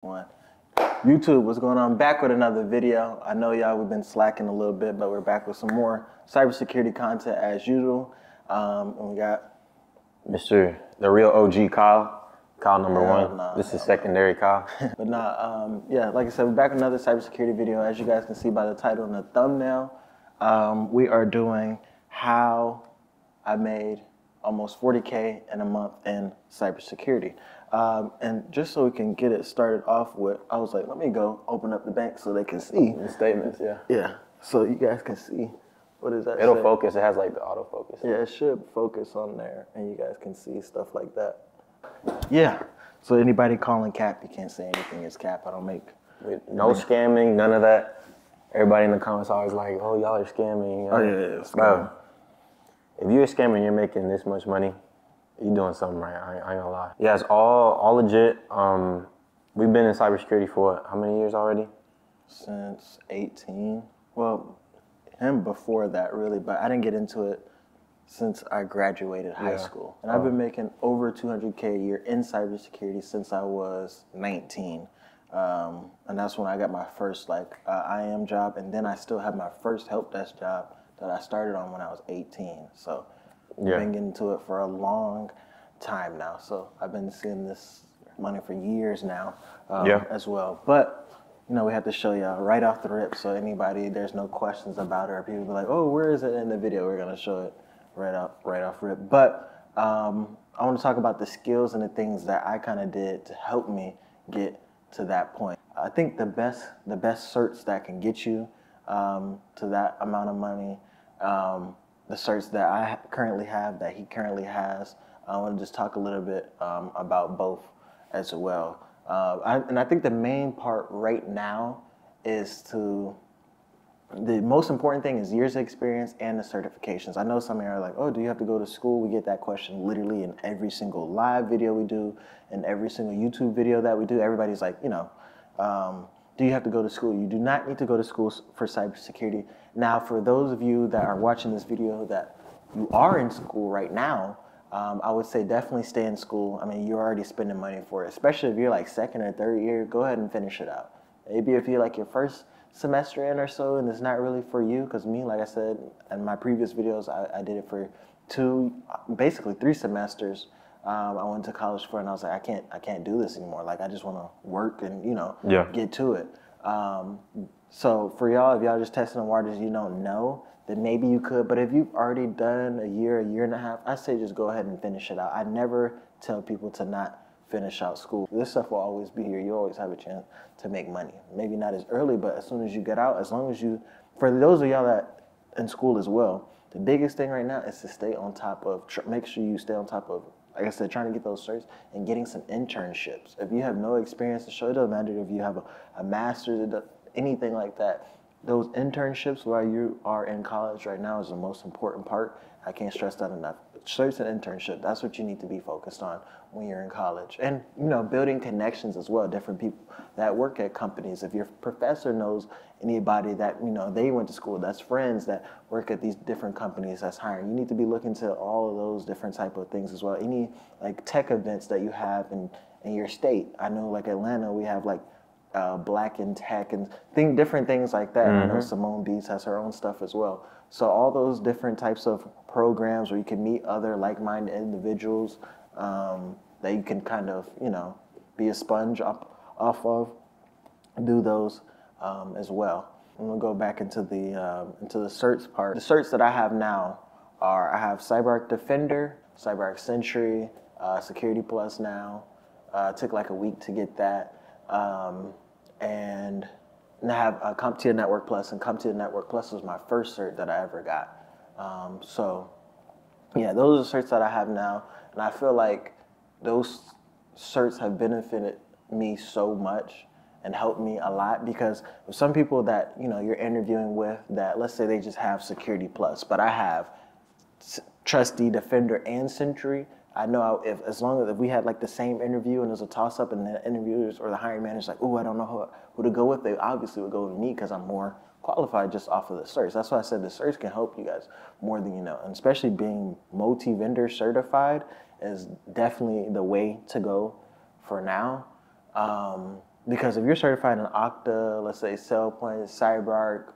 One. YouTube, what's going on? Back with another video. I know y'all, we've been slacking a little bit, but we're back with some more cybersecurity content as usual. And we got the real OG Kyle number one. Nah, this is secondary Kyle. But yeah, like I said, we're back with another cybersecurity video. As you guys can see by the title and the thumbnail, we are doing how I made almost 40K in a month in cybersecurity. And just so we can get it started off with, I was like, let me go open up the bank so they can see. The statements, yeah. Yeah, so you guys can see. What does that It'll say? focus, it has like the autofocus. Yeah, it should focus on there and you guys can see stuff like that. Yeah, so anybody calling cap, you can't say anything is cap. I don't make... No scamming, none of that. Everybody in the comments always like, oh, y'all are scamming. Oh, yeah, it's bro. If you're a scammer and you're making this much money, you're doing something right. I ain't gonna lie. Yeah, it's all legit. We've been in cybersecurity for what, how many years already? Since 18. Well, him before that really, but I didn't get into it since I graduated high school. And I've been making over 200K a year in cybersecurity since I was 19. And that's when I got my first IM job, and then I still have my first help desk job that I started on when I was 18. So I've been getting into it for a long time now. So I've been seeing this money for years now as well. But, you know, we have to show y'all right off the rip. So anybody, there's no questions about it, or people be like, oh, where is it in the video? We're going to show it right off rip. But I want to talk about the skills and the things that I kind of did to help me get to that point. I think the best certs that can get you to that amount of money, the certs that I currently have, that he currently has, I want to just talk a little bit about both as well. And I think the main part right now is the most important thing is years of experience and the certifications. I know some of you are like, oh, do you have to go to school? We get that question literally in every single live video we do, and every single YouTube video that we do. Everybody's like, you know, do you have to go to school? You do not need to go to school for cybersecurity. Now, for those of you that are watching this video that you are in school right now, I would say definitely stay in school. I mean, you're already spending money for it, especially if you're like second or third year, go ahead and finish it out. Maybe if you're like your first semester in or so and it's not really for you, because me, like I said in my previous videos, I did it for basically 3 semesters. I went to college for it and I was like, I can't do this anymore. Like, I just want to work and, you know, get to it. So for y'all, if y'all just testing the waters, you don't know, then maybe you could. But if you've already done a year and a half, I say just go ahead and finish it out. I never tell people to not finish out school. This stuff will always be here. You always have a chance to make money. Maybe not as early, but as soon as you get out, as long as you, for those of y'all that in school as well, the biggest thing right now is to stay on top of, make sure you stay on top of, like I said, trying to get those certs and getting some internships. If you have no experience to show, it doesn't matter if you have a master's, anything like that. Those internships while you are in college right now is the most important part. I can't stress that enough. Certs and internship, that's what you need to be focused on when you're in college. And, you know, building connections as well, different people that work at companies. If your professor knows anybody that, you know, they went to school, that's friends that work at these different companies that's hiring. You need to be looking to all of those different type of things as well. Any like tech events that you have in your state. I know like Atlanta, we have like Black in Tech and different things like that. I know Simone Beats has her own stuff as well. So all those different types of programs where you can meet other like-minded individuals that you can kind of, you know, be a sponge off of, do those as well. I'm gonna go back into the certs part. The certs that I have now are, I have CyberArk Defender, CyberArk Sentry, Security Plus now. It took like a week to get that. And I have a CompTIA Network Plus, and CompTIA Network Plus was my first cert that I ever got. So yeah, those are certs that I have now, and I feel like those certs have benefited me so much and helped me a lot, because some people that, you know, you're interviewing with that, let's say they just have Security Plus, but I have Trusty, Defender, and Sentry. I know as long as we had like the same interview and there's a toss up and the interviewers or the hiring manager's like, oh, I don't know who to go with, they obviously would go with me because I'm more qualified just off of the certs. That's why I said the certs can help you guys more than you know. And especially being multi-vendor certified is definitely the way to go for now. Because if you're certified in Okta, let's say SailPoint, CyberArk,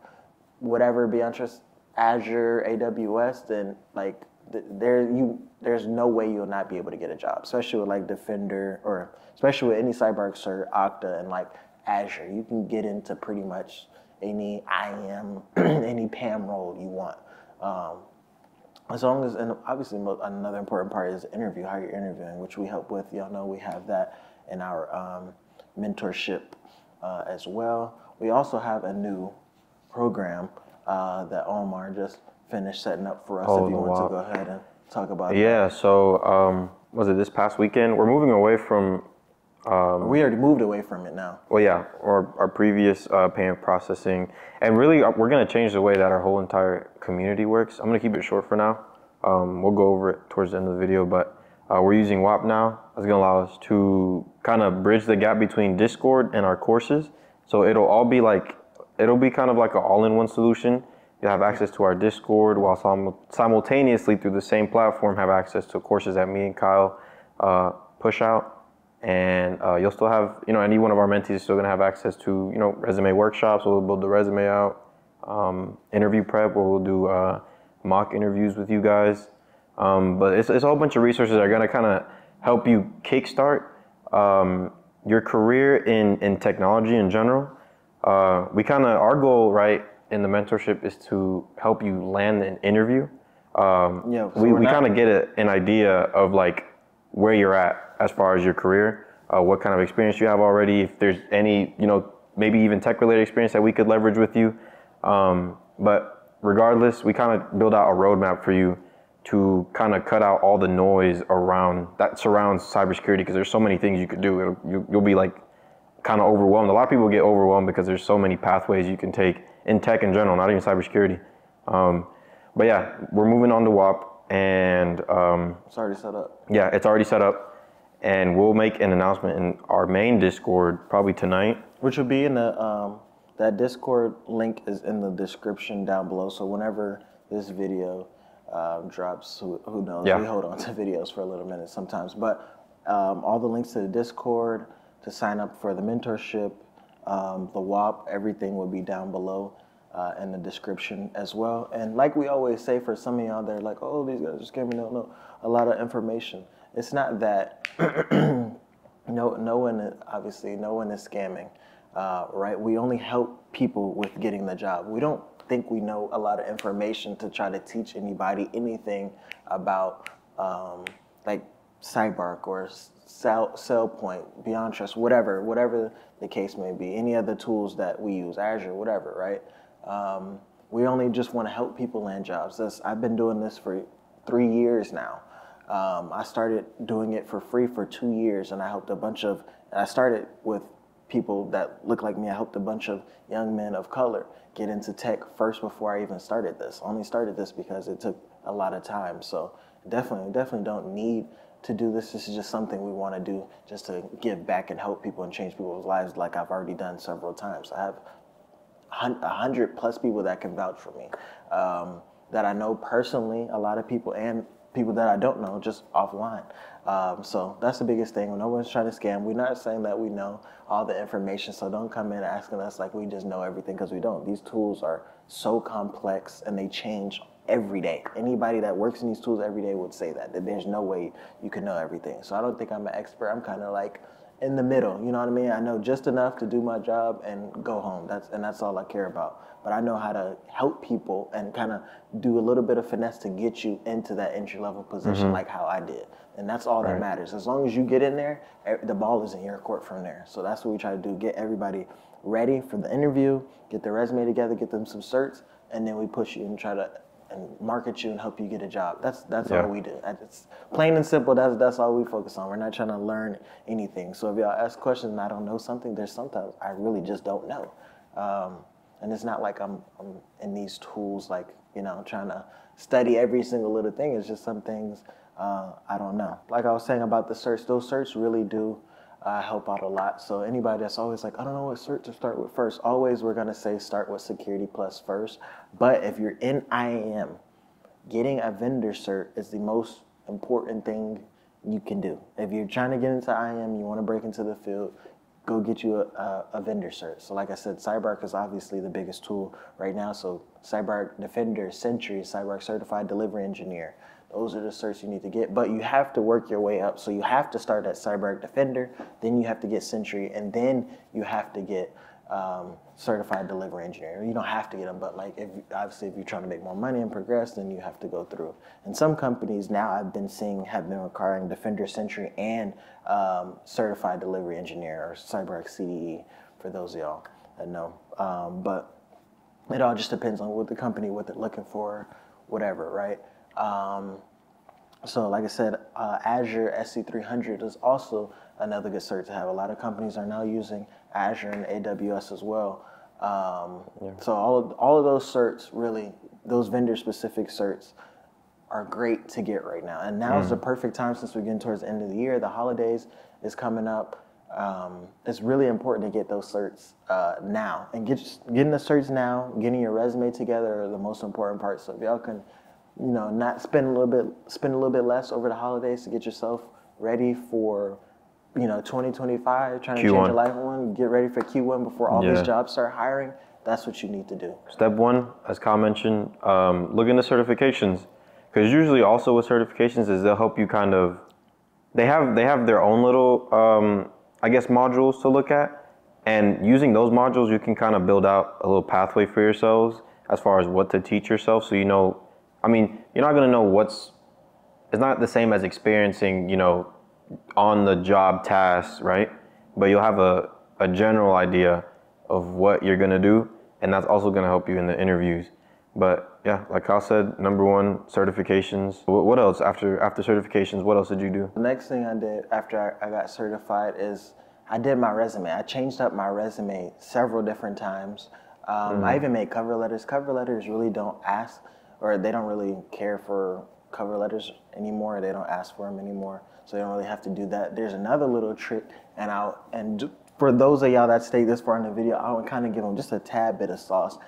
whatever, Beatrice, Azure, AWS, then like there's no way you'll not be able to get a job, especially with like Defender or especially with any CyberArk cert, Okta, and like Azure. You can get into pretty much any IAM, any PAM role you want. As long as, and obviously another important part is the interview, how you're interviewing, which we help with. Y'all know we have that in our mentorship as well. We also have a new program that Omar just finished setting up for us. If you want to go ahead and talk about that. Yeah, so was it this past weekend? We're moving away from... we already moved away from it now. Well, yeah, our previous payment processing. And really, we're going to change the way that our whole entire community works. I'm going to keep it short for now. We'll go over it towards the end of the video, but we're using WAP now. That's going to allow us to kind of bridge the gap between Discord and our courses. So it'll all be like, it'll be kind of like an all-in-one solution. You'll have access to our Discord while simultaneously through the same platform have access to courses that me and Kyle push out. And you'll still have, any one of our mentees is still going to have access to, resume workshops where we'll build the resume out, interview prep where we'll do mock interviews with you guys. But it's a whole bunch of resources that are going to kind of help you kickstart your career in technology in general. Our goal, right, in the mentorship is to help you land an interview. We kind of get an idea of like where you're at as far as your career, what kind of experience you have already, if there's any, maybe even tech-related experience that we could leverage with you. But regardless, we kind of build out a roadmap for you to kind of cut out all the noise that surrounds cybersecurity, because there's so many things you could do. You'll be like kind of overwhelmed. A lot of people get overwhelmed because there's so many pathways you can take in tech in general, not even cybersecurity. But yeah, we're moving on to WAP, and it's already set up. Yeah, it's already set up. And we'll make an announcement in our main Discord probably tonight. Which will be in the, that Discord link is in the description down below. So whenever this video drops, who knows, we hold on to videos for a little minute sometimes. But all the links to the Discord, to sign up for the mentorship, the WAP, everything will be down below in the description as well. And like we always say, for some of y'all that are like, oh, these guys are scamming, don't know a lot of information. It's not that no one is scamming, right? We only help people with getting the job. We don't think we know a lot of information to try to teach anybody anything about like CyberArk or SailPoint, Beatrice, whatever the case may be. Any other tools that we use, Azure, whatever, right? We only just want to help people land jobs. I've been doing this for 3 years now. I started doing it for free for 2 years, and I started with people that look like me. I helped a bunch of young men of color get into tech first before I even started this. I only started this because it took a lot of time. So definitely don't need to do this. This is just something we want to do just to give back and help people and change people's lives, like I've already done several times. I have 100+ people that can vouch for me, that I know personally, a lot of people, and people that I don't know, just offline. So that's the biggest thing. No one's trying to scam. We're not saying that we know all the information, so don't come in asking us like we just know everything, because we don't. These tools are so complex and they change every day. Anybody that works in these tools every day would say that there's no way you can know everything. So I don't think I'm an expert. I'm kind of like in the middle, you know what I mean? I know just enough to do my job and go home. That's all I care about. But I know how to help people and kind of do a little bit of finesse to get you into that entry-level position, like how I did. And that's all that matters. As long as you get in there, the ball is in your court from there. So that's what we try to do, get everybody ready for the interview, get their resume together, get them some certs, and then we push you and try to market you and help you get a job. That's all we do. It's plain and simple. That's all we focus on. We're not trying to learn anything. So if y'all ask questions and I don't know something, there's sometimes I really just don't know. And it's not like I'm in these tools like, trying to study every single little thing. It's just some things I don't know. Like I was saying about the certs, those certs really do help out a lot. So anybody that's always like, I don't know what cert to start with first, always we're going to say start with Security Plus first. But if you're in IAM, getting a vendor cert is the most important thing you can do. If you're trying to get into IAM, you want to break into the field, go get you a vendor cert. So like I said, CyberArk is obviously the biggest tool right now. So CyberArk Defender, Sentry, CyberArk Certified Delivery Engineer. Those are the certs you need to get, but you have to work your way up. So you have to start at CyberArk Defender, then you have to get Sentry, and then you have to get Certified Delivery Engineer. You don't have to get them, but like obviously if you're trying to make more money and progress, then you have to go through. And some companies now I've been seeing have been requiring Defender, Sentry, and Certified Delivery Engineer, or CyberArk CDE, for those of y'all that know. But it all just depends on what the company, what they're looking for, whatever, right? So like I said, Azure SC300 is also another good cert to have. A lot of companies are now using Azure and AWS as well. So all of those certs, really, those vendor-specific certs are great to get right now. And now is the perfect time, since we're getting towards the end of the year. The holidays is coming up. It's really important to get those certs now. And getting the certs now, getting your resume together are the most important parts. So if y'all can, not spend a little bit less over the holidays to get yourself ready for, 2025, trying to change your life get ready for Q1 before all these jobs start hiring. That's what you need to do. Step 1, as Kyle mentioned, look into certifications, because usually also with certifications is they'll help you kind of, they have their own little, I guess, modules to look at, and using those modules you can kind of build out a little pathway for yourselves as far as what to teach yourself. So I mean, you're not going to know it's not the same as experiencing, on the job tasks, right? But you'll have a general idea of what you're going to do, and that's also going to help you in the interviews. But yeah, like Kyle said, number 1, certifications. What else after certifications? What else did you do? The next thing I did after I got certified is I did my resume. I changed up my resume several different times. I even made cover letters. Cover letters really don't ask, or they don't really care for cover letters anymore. They don't ask for them anymore, so you don't really have to do that. There's another little trick, and for those of y'all that stay this far in the video, I would kind of give them just a tad bit of sauce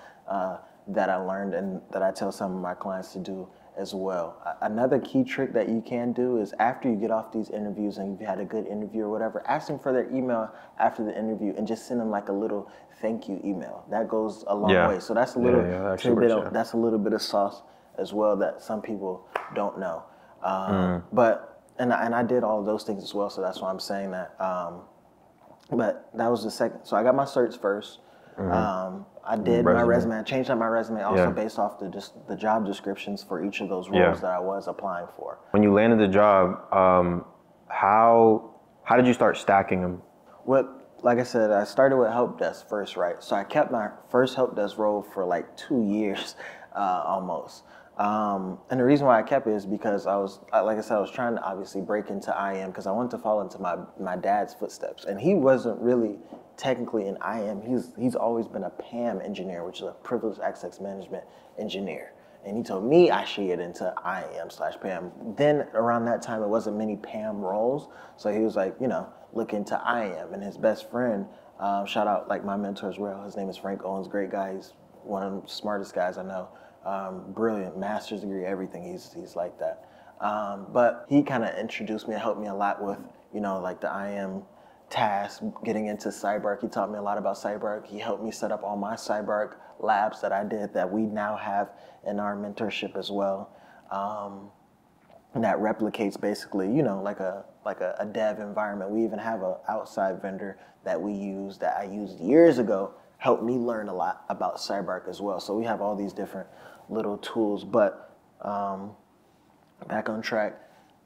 that I learned and that I tell some of my clients to do as well. Another key trick that you can do is after you get off these interviews and you've had a good interview or whatever, ask them for their email after the interview and just send them like a little thank you email. That goes a long way. So that's a little that's a little bit of sauce as well that some people don't know. But I did all of those things as well, so that's why I'm saying that. But that was the second. So I got my certs first. I did my resume. I changed up my resume also based off the job descriptions for each of those roles that I was applying for. When you landed the job, how did you start stacking them? Like I said, I started with help desk first, right? So I kept my first help desk role for like 2 years almost. And the reason why I kept it is because like I said, I was trying to obviously break into IM because I wanted to fall into my dad's footsteps. And he wasn't really technically an IM. He's always been a PAM engineer, which is a privileged access management engineer. And he told me I should get into IM/PAM. Then around that time, it wasn't many PAM roles. So he was like, look into IM. And his best friend, shout out like my mentor as well. His name is Frank Owens, great guy. He's one of the smartest guys I know. Brilliant, master's degree, everything. He's like that. But he kind of introduced me and helped me a lot with, like the IM tasks, getting into CyberArk. He taught me a lot about CyberArk. He helped me set up all my CyberArk labs that I did that we now have in our mentorship as well. That replicates basically, like a dev environment. We even have an outside vendor that I used years ago, helped me learn a lot about CyberArk as well. So we have all these different little tools, but back on track.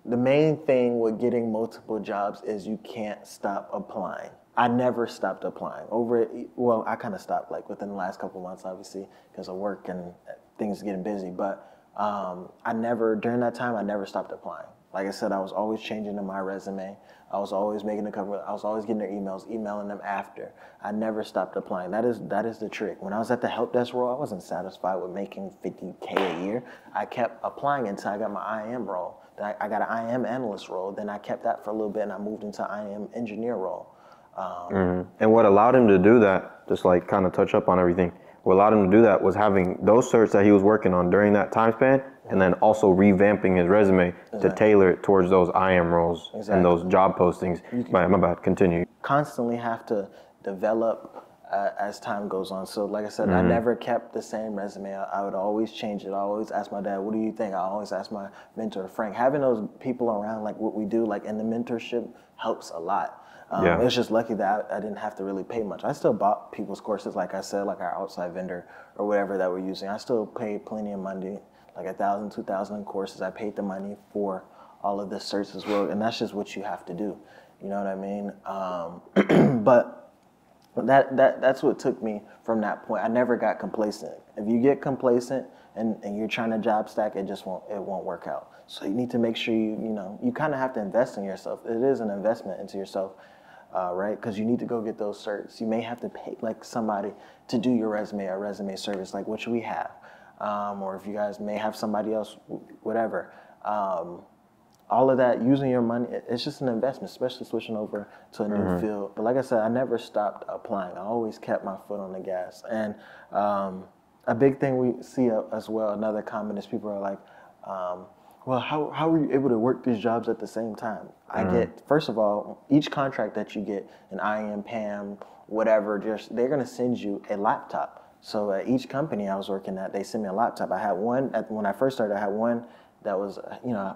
The main thing with getting multiple jobs is you can't stop applying. I never stopped applying. I kind of stopped like within the last couple months, obviously, because of work and things getting busy. But during that time, I never stopped applying. Like I said, I was always changing in my resume. I was always making a cover. I was always getting their emails, emailing them after. I never stopped applying. That is the trick. When I was at the help desk role, I wasn't satisfied with making $50K a year. I kept applying until I got my IM role. Then I got an IM analyst role. Then I kept that for a little bit, and I moved into IM engineer role. And what allowed him to do that, just like kind of touch up on everything, what allowed him to do that was having those certs that he was working on during that time span and then also revamping his resume to tailor it towards those IM roles and those job postings. My bad, continue. Constantly have to develop as time goes on. So like I said, I never kept the same resume. I would always change it. I always ask my dad, what do you think? I always ask my mentor, Frank. Having those people around, like what we do, like in the mentorship, helps a lot. It was just lucky that I didn't have to really pay much. I still bought people's courses, like I said, like our outside vendor or whatever that we're using. I still paid plenty of money, like $1,000, $2,000 in courses. I paid the money for all of the certs as well, and that's just what you have to do. You know what I mean? But that's what took me from that point. I never got complacent. If you get complacent and you're trying to job stack, it won't work out. So you need to make sure you kind of have to invest in yourself. It is an investment into yourself, right? Because you need to go get those certs. You may have to pay like somebody to do your resume, a resume service, like which we have, or if you guys may have somebody else, whatever. All of that, using your money, it's just an investment, especially switching over to a new field. But like I said, I never stopped applying. I always kept my foot on the gas. And a big thing we see as well, another comment is people are like, well, how were you able to work these jobs at the same time? I get, first of all, each contract that you get, an IM, PAM, whatever, they're gonna send you a laptop. So at each company I was working at, they sent me a laptop. I had one, when I first started, I had one that was,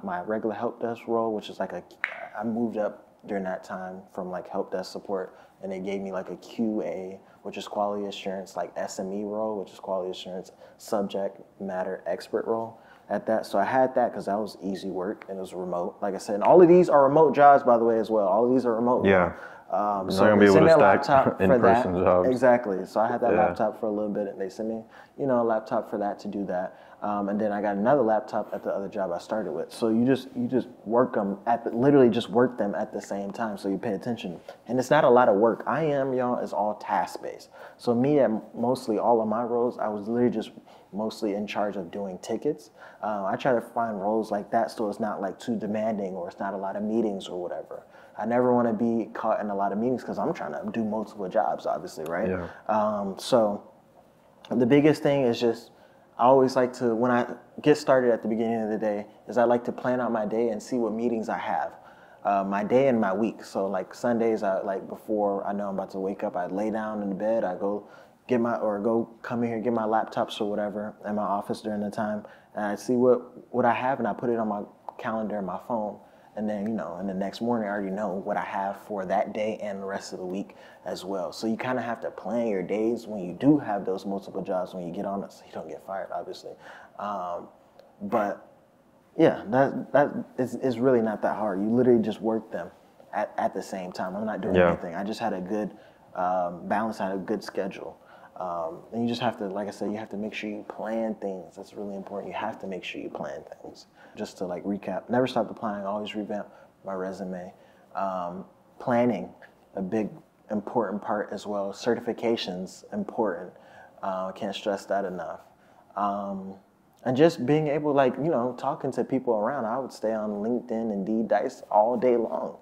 my regular help desk role, which is like I moved up during that time from like help desk support, and they gave me like a QA, which is quality assurance, like SME role, which is quality assurance subject matter expert role at that. So I had that because that was easy work and it was remote. Like I said, and all of these are remote jobs, by the way, as well. All of these are remote. Yeah. So not gonna be able to stack in-person jobs. Exactly. So I had that laptop for a little bit, and they sent me, a laptop for that to do that. And then I got another laptop at the other job I started with. So you just work them literally just work them at the same time. So you pay attention, and it's not a lot of work. y'all, is all task based. So me at mostly all of my roles, I was literally just mostly in charge of doing tickets. I try to find roles like that so it's not like too demanding or it's not a lot of meetings or whatever. I never want to be caught in a lot of meetings because I'm trying to do multiple jobs, obviously, right? Yeah. So the biggest thing is just, I always like to, when I get started at the beginning of the day, is I like to plan out my day and see what meetings I have. My day and my week. So like Sundays, before I know I'm about to wake up, I lay down in the bed, I go come in here, get my laptops or whatever in my office during the time, and I see what I have, and I put it on my calendar and my phone. And then, in the next morning, I already know what I have for that day and the rest of the week as well. So you kind of have to plan your days when you do have those multiple jobs, when you get on it, so you don't get fired, obviously. But yeah, that is really not that hard. You literally just work them at the same time. I'm not doing anything. I just had a good balance, I had a good schedule. And you just have to, like I said, you have to make sure you plan things. That's really important. You have to make sure you plan things. Just to recap, never stop applying, always revamp my resume. Planning, a big important part as well. Certifications, important. I can't stress that enough. And just being able, talking to people around. I would stay on LinkedIn, Indeed, Dice all day long,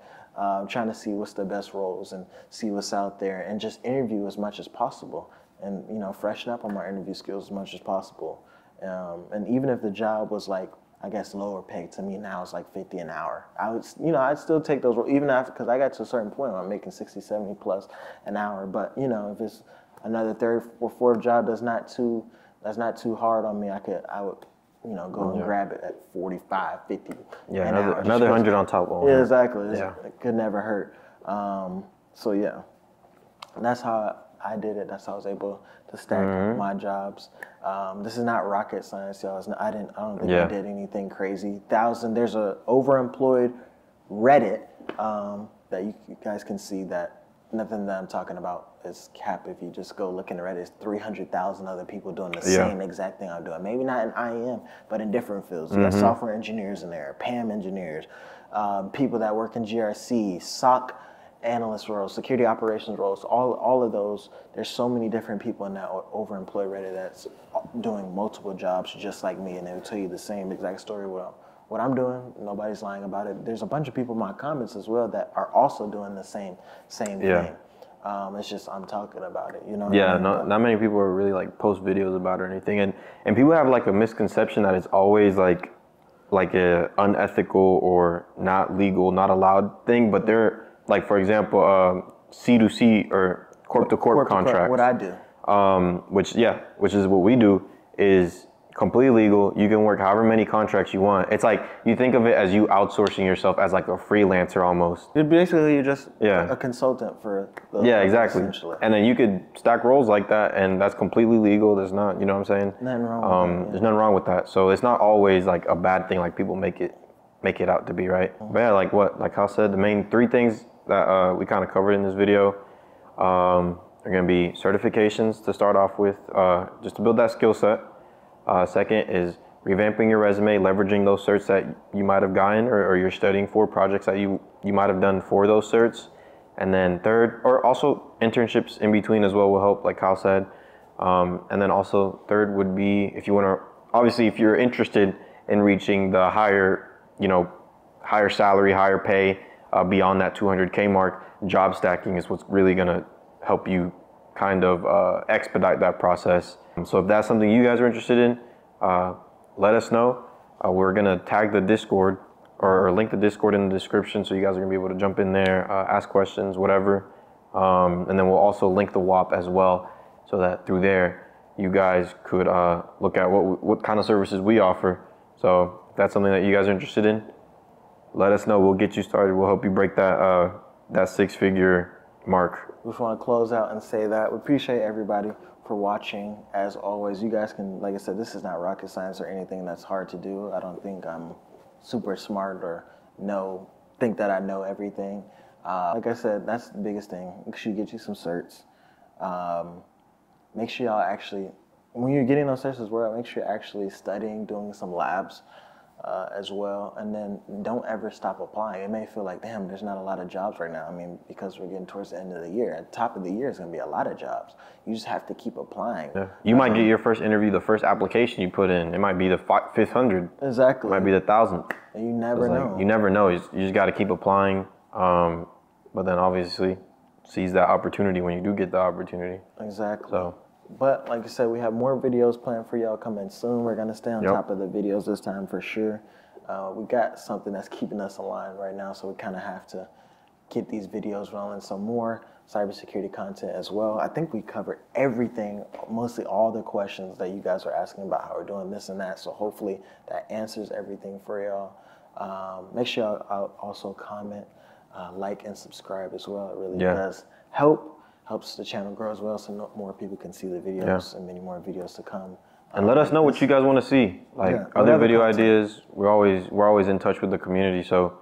trying to see what's the best roles and see what's out there, and just interview as much as possible. And freshen up on my interview skills as much as possible. And even if the job was lower pay, to me now it's like 50 an hour. I'd still take those, even after, because I got to a certain point where I'm making 60, 70 plus an hour. But if it's another third or fourth job that's not too hard on me, I would go and grab it at 45, 50. Yeah, another 100 on top of it. Yeah, exactly. It could never hurt. So yeah, that's how I did it. That's how I was able to stack my jobs. This is not rocket science, y'all. I don't think I did anything crazy. There's a overemployed Reddit that you guys can see that nothing that I'm talking about is cap. If you just go look in Reddit, it's 300,000 other people doing the same exact thing I'm doing. Maybe not in IM, but in different fields. You got software engineers in there, PAM engineers, people that work in GRC, SOC analyst roles, security operations roles, all of those. There's so many different people in that overemployed Reddit that's doing multiple jobs just like me, and they'll tell you the same exact story. What I'm doing, nobody's lying about it. There's a bunch of people in my comments as well that are also doing the same thing. It's just I'm talking about it, you know? Yeah, not many people are really like post videos about it or anything, and people have like a misconception that it's always like a unethical or not legal, not allowed thing. But they're like, for example, C2C or corp to corp contracts. What I do. Which is what we do, is completely legal. You can work however many contracts you want. It's like, you think of it as you outsourcing yourself as like a freelancer almost. You're just a consultant for the exactly. Essentially. And then you could stack roles like that, and that's completely legal. There's not, you know what I'm saying? Nothing wrong with that. There's nothing wrong with that. So it's not always like a bad thing like people make it out to be, right? But yeah, like Hal said, the main 3 things that we kind of covered in this video are going to be certifications to start off with, just to build that skill set. Second is revamping your resume, leveraging those certs that you might have gotten or you're studying for, projects that you might have done for those certs. And then third, or also internships in between as well will help, like Kyle said. And then also third would be, if you want to, obviously if you're interested in reaching the higher salary, higher pay, beyond that 200K mark, job stacking is what's really going to help you kind of expedite that process. So if that's something you guys are interested in, let us know. We're going to tag the Discord or link the Discord in the description, so you guys are going to be able to jump in there, ask questions, whatever. And then we'll also link the WAP as well, so that through there you guys could look at what kind of services we offer. So if that's something that you guys are interested in, let us know. We'll get you started. We'll help you break that 6-figure mark. We just want to close out and say that we appreciate everybody for watching. As always, you guys can, like I said, this is not rocket science or anything that's hard to do. I don't think I'm super smart or think that I know everything. Like I said, that's the biggest thing. Make sure you get you some certs. Make sure y'all actually, when you're getting those certs as well, make sure you're actually studying, doing some labs as well. And then don't ever stop applying. It may feel like, damn, there's not a lot of jobs right now. I mean, because we're getting towards the end of the year. At the top of the year, it's going to be a lot of jobs. You just have to keep applying. Yeah. You might get your first interview, the first application you put in. It might be the 500. Exactly. It might be the 1,000. And you never know. You never know. You just got to keep applying. But then obviously seize that opportunity when you do get the opportunity. Exactly. So. But like I said, we have more videos planned for y'all coming soon. We're going to stay on top of the videos this time for sure. We got something that's keeping us aligned right now, so we kind of have to get these videos rolling. Some more cybersecurity content as well. I think we covered everything, mostly all the questions that you guys are asking about how we're doing this and that. So hopefully that answers everything for y'all. Make sure y'all also comment, like, and subscribe as well. It really does helps the channel grow as well, so more people can see the videos and many more videos to come. And let us know what you guys want to see, like other video ideas. We're always in touch with the community, so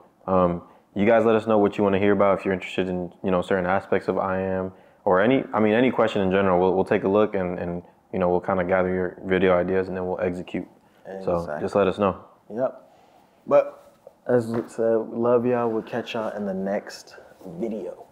you guys let us know what you want to hear about. If you're interested in certain aspects of IAM or any question in general, we'll take a look and we'll kind of gather your video ideas and then we'll execute. Exactly. So just let us know. Yep. But as I said, love y'all. We'll catch y'all in the next video.